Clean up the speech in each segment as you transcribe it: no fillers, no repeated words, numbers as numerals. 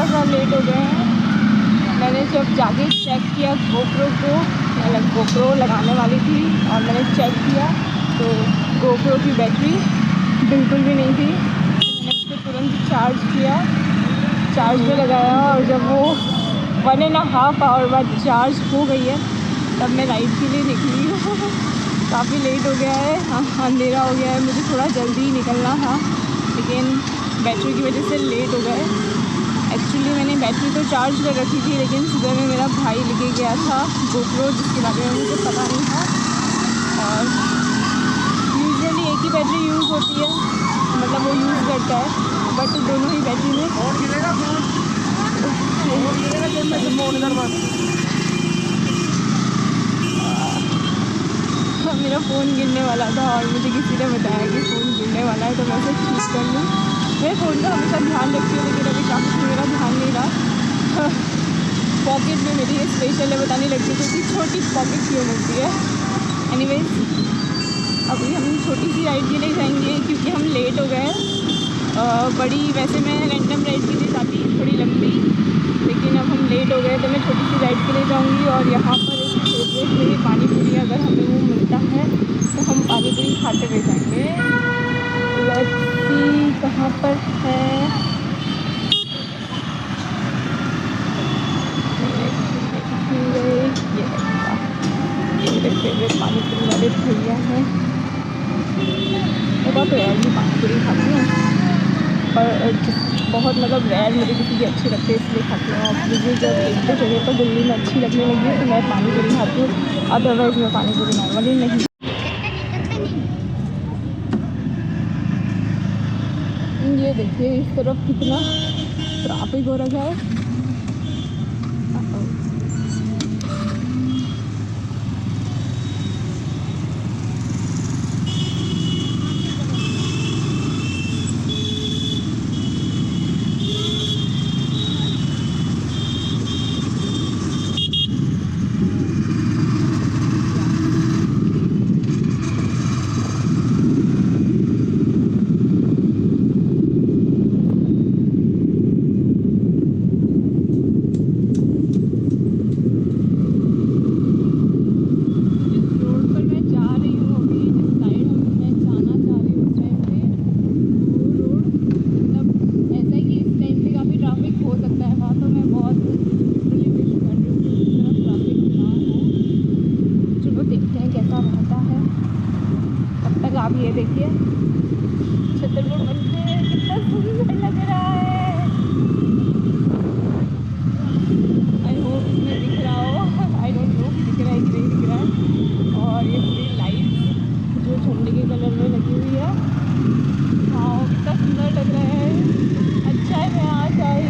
थोड़ा सा लेट हो गए हैं। मैंने जब जाके चेक किया गोप्रो को, मतलब गोप्रो लगाने वाली थी और मैंने चेक किया तो गोप्रो की बैटरी बिल्कुल भी नहीं थी। मैंने उसको तुरंत चार्ज किया, चार्ज में लगाया और जब वो 1.5 आवर बाद चार्ज हो गई है तब मैं राइड के लिए निकली हूँ। काफ़ी लेट हो गया है, अंधेरा हो गया है, मुझे थोड़ा जल्दी निकलना था लेकिन बैटरी की वजह से लेट हो गए। एक्चुअली मैंने बैटरी तो चार्ज कर रखी थी लेकिन सुबह में मेरा भाई लेके गया था गोप्रो, जिसके बारे में मुझे पता नहीं था। और यूजुअली एक ही बैटरी यूज़ होती है, मतलब वो यूज़ करता है, बट दोनों ही बैटरी में मेरा फ़ोन गिरने वाला था और मुझे किसी ने बताया कि फ़ोन गिरने वाला है तो मैं उसे ठीक कर लूँ। मैं फ़ोन का हमेशा ध्यान रखती हूँ लेकिन अभी काफ़ी मेरा ध्यान नहीं रहा। पॉकेट में मेरी स्पेशल है, बताने लगती है क्योंकि छोटी पॉकेट क्यों मिलती है। एनीवेज अभी हम छोटी सी राइड के लिए जाएंगे क्योंकि हम लेट हो गए। बड़ी वैसे मैं रैंडम राइड के लिए जाती थोड़ी लंबी, लेकिन अब हम लेट हो गए तो मैं छोटी सी राइड के लिए जाऊंगी। और यहाँ पर एक फेवरेट मेरी पानी पूरी, अगर हमें वो मिलता है तो हम पानी पूरी खाते हुए जाएंगे। लेट्स सी कहाँ पर है। ये मेरे फेवरेट पानी पूरी वाले भैया हैं। मैं बहुत रेयर ही पानी पूरी खाती हूँ पर बहुत मतलब रेयर मुझे किसी की अच्छी लगती है इसलिए खाती हूँ। और मुझे जब एक दो जगह पर दिल्ली में अच्छी लगने लगी है तो मैं पानी पूरी खाती हूँ, अदरवाइज़ मैं पानी पूरी नॉर्मली नहीं। ये देखिए इस तरफ कितना ट्रैफिक हो रखा है। आप ये देखिए छतरपुर मंदिर कितना सुंदर लग रहा है। आई होप इसमें दिख रहा हो, आई डोंट नो कि दिख रहा है कि नहीं दिख रहा है। और ये पूरी लाइट जो झंडे के कलर में लगी हुई है, हाँ कितना सुंदर लग रहा है। अच्छा है मैं आ जाई।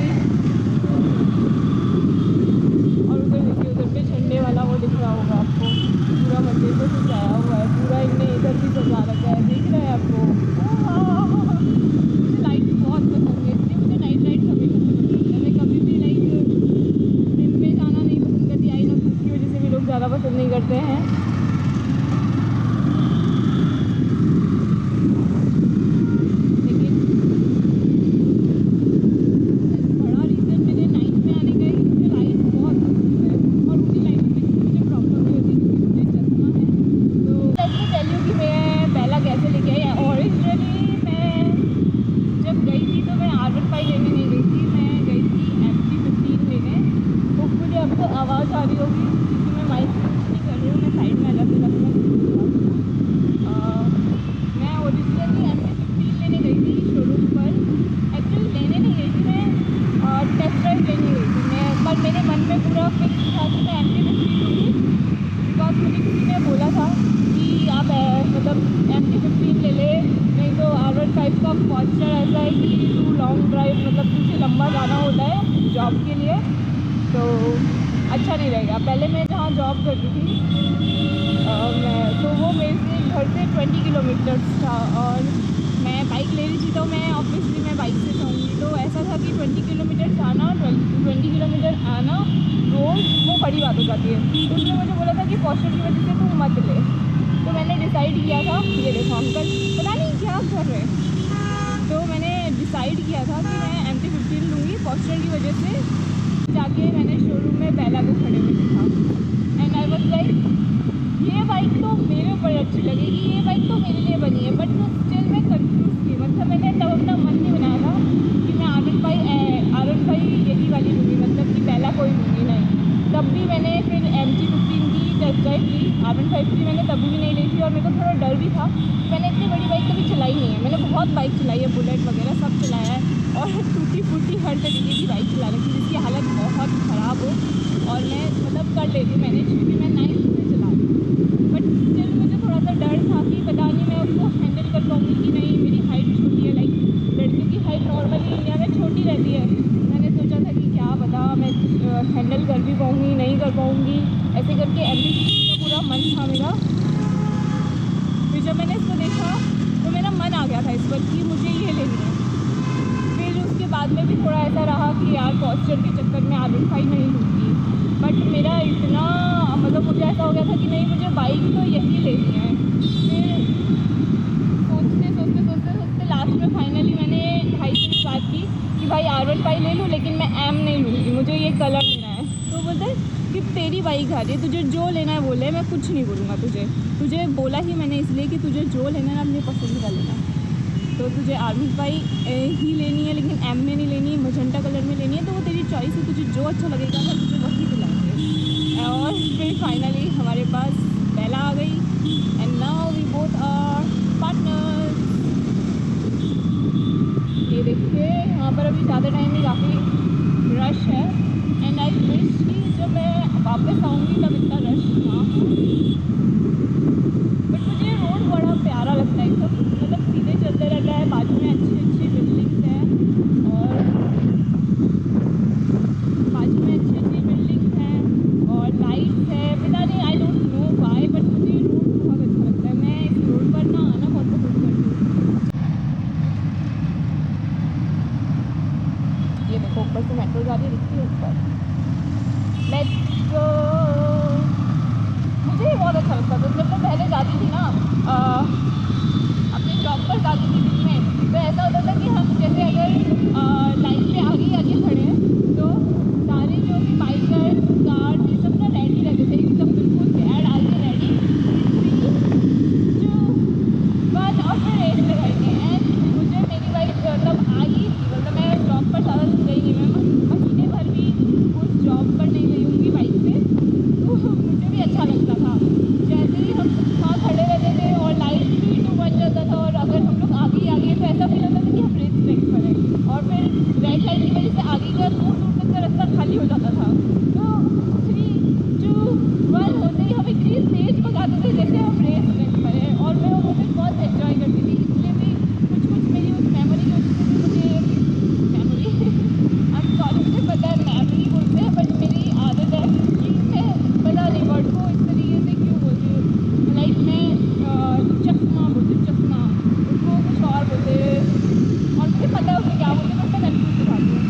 और उधर देखिए, उधर पे झंडे वाला वो दिख रहा होगा आपको, पूरा मंदिर से सजाया हुआ है, पूरा इनने इधर भी सजा रखा है, दिख रहा है आपको। मुझे लाइट बहुत पसंद है, इसलिए मुझे नाइट राइड हमेशा से पसंद है। मैं कभी भी लाइक दिन में जाना नहीं पसंद करती, आई ना धूप की वजह से भी लोग ज़्यादा पसंद नहीं करते हैं। आवाज़ आ रही होगी क्योंकि मैं माइक नहीं कर रही हूँ, मैं साइड में अलग अलग में। मैं ओरिजिनली MT-15 लेने गई थी शोरूम पर। एक्चुअली लेने नहीं गई थी मैं, टेस्ट ड्राइव लेने गई थी मैं, पर मेरे मन में पूरा फिक्स था कि मैं MT-15 लूँगी। बिकॉज मुझे किसी ने बोला था कि आप मतलब MT-15 ले ले, नहीं तो R15 का पॉस्चर ऐसा है कि तू लॉन्ग ड्राइव मतलब तुझे लंबा जाना होता है जॉब के लिए तो अच्छा नहीं रहेगा। पहले मैं जहाँ जॉब करती थी मैं तो वो मेरे से घर से 20 किलोमीटर्स था और मैं बाइक ले रही थी तो मैं ऑब्वियसली मैं बाइक से जाऊँगी। तो ऐसा था कि 20 किलोमीटर जाना 20 किलोमीटर आना रोज़ वो बड़ी बात हो जाती है। तो उसने मुझे बोला था कि पॉस्चर की वजह से तू मत ले। तो मैंने डिसाइड किया था, ये देखो अंकल पता नहीं क्या कर रहे हैं, तो मैंने डिसाइड किया था कि मैं MT-15 लूँगी पॉस्चर की वजह से। जाके मैंने शोरूम में बेला को खड़े हुए देखा एंड आई वाज लाइक ये बाइक तो मेरे ऊपर अच्छी लगेगी, ये बाइक तो मेरे लिए बनी है, बट स्टिल मैं कंफ्यूज थी। मतलब मैंने तब अपना मन नहीं बनाया था कि मैं R15 यही वाली लूँगी, मतलब कि बेला कोई लूँगी नहीं। तब भी मैंने फिर MT-15 की टेस्ट ड्राइव ली। R15 की मैंने तभी भी नहीं ली थी और मेरे को थोड़ा डर भी था। मैंने इतनी बड़ी बाइक कभी चलाई नहीं है, मैंने बहुत बाइक चलाई है, बुलेट वगैरह सब चलाया है और टूटी फूटी हर तरीके की बाइक चला रखी जिसकी हालत बहुत ख़राब हो और मैं मतलब कर लेती मैनेज, क्योंकि मैं 9 से चला रही। बट स्टिल मुझे थोड़ा सा डर था कि पता नहीं मैं उसको हैंडल कर पाऊँगी कि नहीं। मेरी हाइट छोटी है, लाइक लड़कियों की हाइट नॉर्मली इंडिया में छोटी रहती है। मैंने सोचा था कि क्या पता मैं हैंडल कर भी पाऊँगी नहीं कर पाऊँगी, ऐसे करके MT-15 का पूरा मन था मेरा। फिर जब मैंने इसको देखा तो मेरा मन आ गया था इस पर कि मुझे ये लेनी है। फिर उसके बाद में भी थोड़ा ऐसा रहा कि यार पॉस्चर के चक्कर में R15 नहीं लूँगी, बट मेरा इतना मतलब मुझे ऐसा हो गया था कि नहीं मुझे बाइक तो यही लेनी है। फिर सोचते लास्ट में फाइनली मैंने भाई से भी बात की कि भाई R15 ले लूँ लेकिन मैं M नहीं लूँगी, मुझे ये कलर लेना है। तो बोलते कि तेरी बाइक आ रही है, तुझे जो लेना है वो ले, मैं कुछ नहीं बोलूँगा तुझे बोला ही मैंने इसलिए कि तुझे जो लेना है अपनी पसंद का लेना। तो तुझे R15 ही लेनी है लेकिन M में नहीं लेनी, मजेंटा कलर में लेनी है, तो वो तेरी चॉइस है, तुझे जो अच्छा लगेगा मैं तुझे वही दिलाएंगे। और फिर फाइनली हमारे पास बेला आ गई and now we both are partners. ये देखिए यहाँ पर अभी ज़्यादा टाइम नहीं, काफ़ी रश है एंड आई विश कि जब मैं वापस आऊँगी तब इतना रश ना हो। बट मुझे ये रोड बड़ा प्यारा लगता है एकदम, मतलब सीधे चलते रहता है, बाजू में अच्छी अच्छी बिल्डिंग्स हैं और लाइट्स है। पता नहीं I don't know why, but मुझे ये रोड बहुत अच्छा लगता है। मैं इस रोड पर ना आना बहुत पसंद करती हूँ। ये देखो ऊपर से मेट्रो गाड़ी दिखती है ऊपर। Let's go. मुझे ये बहुत अच्छा लगता था जब मैं पहले जाती थी ना अपने जॉब पर जाती थी दिन में, तो ऐसा होता था कि हम जैसे अगर लाइन पे आगे खड़े हैं तो सारे जो भी बाइकर्स कार ये सब ना रेडी रहते थे एकदम बिल्कुल पैर डाल के रेडी, 3, 2, 1 और फिर रेस लगाएंगे। एंड मुझे मेरी बाइक तब आई थी, मतलब मैं जॉब पर ज़्यादा दिन गई नहीं, मैं महीने भर भी उस जॉब पर नहीं गई होंगी बाइक से, तो मुझे भी अच्छा लगता था। जैसे ही हम वहाँ खड़े रहते थे और लाइट 3, 2, 1 चलता था और अगर हम लोग आगे तो ऐसा फील होता था कि हम रेस ट्रैक पर हैं और फिर रेड लाइट की वजह से आगे का दूर तक का रास्ता खाली हो जाता था। तो 3, 2, 1 होते ही हम इतनी तेज भगाते थे जैसे हम रेस ट्रैक पर हैं और मैं वो मोमेंट बहुत एंजॉय करती थी। इसलिए भी कुछ मेरी उस मेमोरी की वजह से मुझे मेमोरी आई एम सॉरी, मुझे पता है मेमोरी बोलते हैं बट मेरी आदत है कि मैं पता नहीं वर्ड को इस तरीके से क्यों बोलती हूँ। लाइक मैं चश्मा बोलती हूँ, चश्मा उसको कुछ और बोलते हैं और मुझे पता है उसे क्या बोलते हैं बट मैं कन्फ्यूज दिखाती हूँ।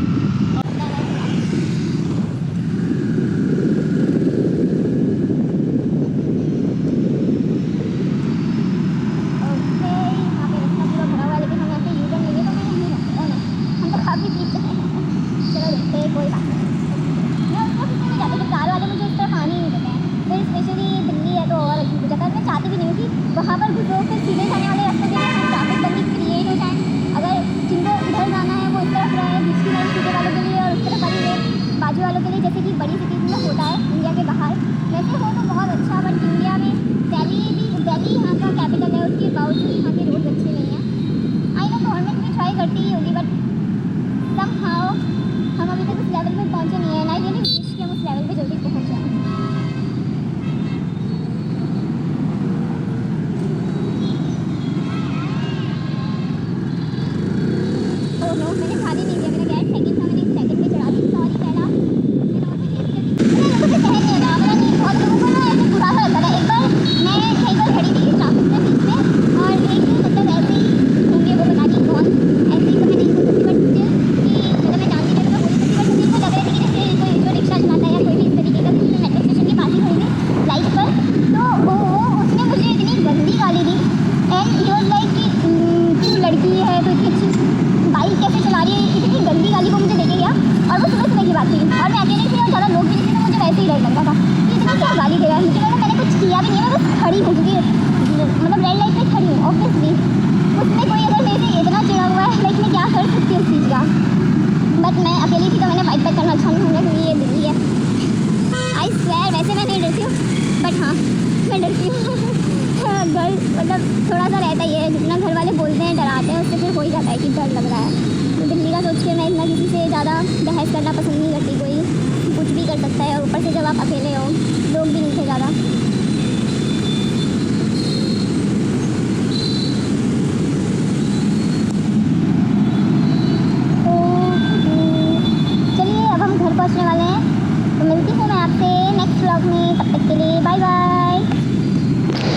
वहाँ पर कुछ लोग फिर सीधे जाने वाले रास्ते में ट्रैफिक बंदी क्रिएट हो जाए। अगर जिनको इधर जाना है वो इस तरफ रहे, दूसरी लाइन सीधे वालों के लिए और उस तरफ वाली लेन बाजू वालों के लिए, जैसे कि बड़ी सिटीज़ में होता है इंडिया के बाहर। वैसे हो तो बहुत अच्छा, बट इंडिया में दिल्ली यहाँ का कैपिटल है, उसके बावजूद यहाँ के रोड अच्छे नहीं हैं। आई नो गवर्नमेंट भी ट्राई करती ही होगी, बट समहाउ हम अभी तक उस लेवल पर पहुँचे नहीं है। आई रियली विश कि हम उस लेवल पर जल्दी पहुँच जाएँ। मैंने खाली नहीं दिया, मेरा गैस सेकंड था, मैंने 1 सेकंड पे चढ़ा दी। सॉरी पहला मैंने मुझे सहन नहीं होता, पता नहीं बहुत लोगों को ना ऐसे बुरा सा लगता था। एक बार मैं कहीं पर खड़ी थी ट्रैफिक में बीच में और एक मतलब ऐसे ही होंगे, वो बता दी कौन, ऐसे ही तो मैं नहीं बोल सकती, बट स्टिल कि मतलब मैं जानती नहीं तो मैं बोल सकती, बट मुझे लग रहा था कि जैसे कोई जो रिक्शा चलाता है या कोई भी इस तरीके का, किसी मेट्रो स्टेशन के पास ही होंगे लाइट पर, तो उसने मुझे इतनी गंदी गाली दी एंड ही वाज लाइक कि तू लड़की है तो इतनी अच्छी मतलब थोड़ा सा रहता ही है, जितना घर वाले बोलते हैं डराते हैं उससे फिर हो ही जाता है कि डर लग रहा है। तो दिल्ली का सोच के मैं इतना किसी से ज़्यादा बहस करना पसंद नहीं करती, कोई कुछ भी कर सकता है और ऊपर से जब आप अकेले हो, लोग भी नहीं थे ज़्यादा।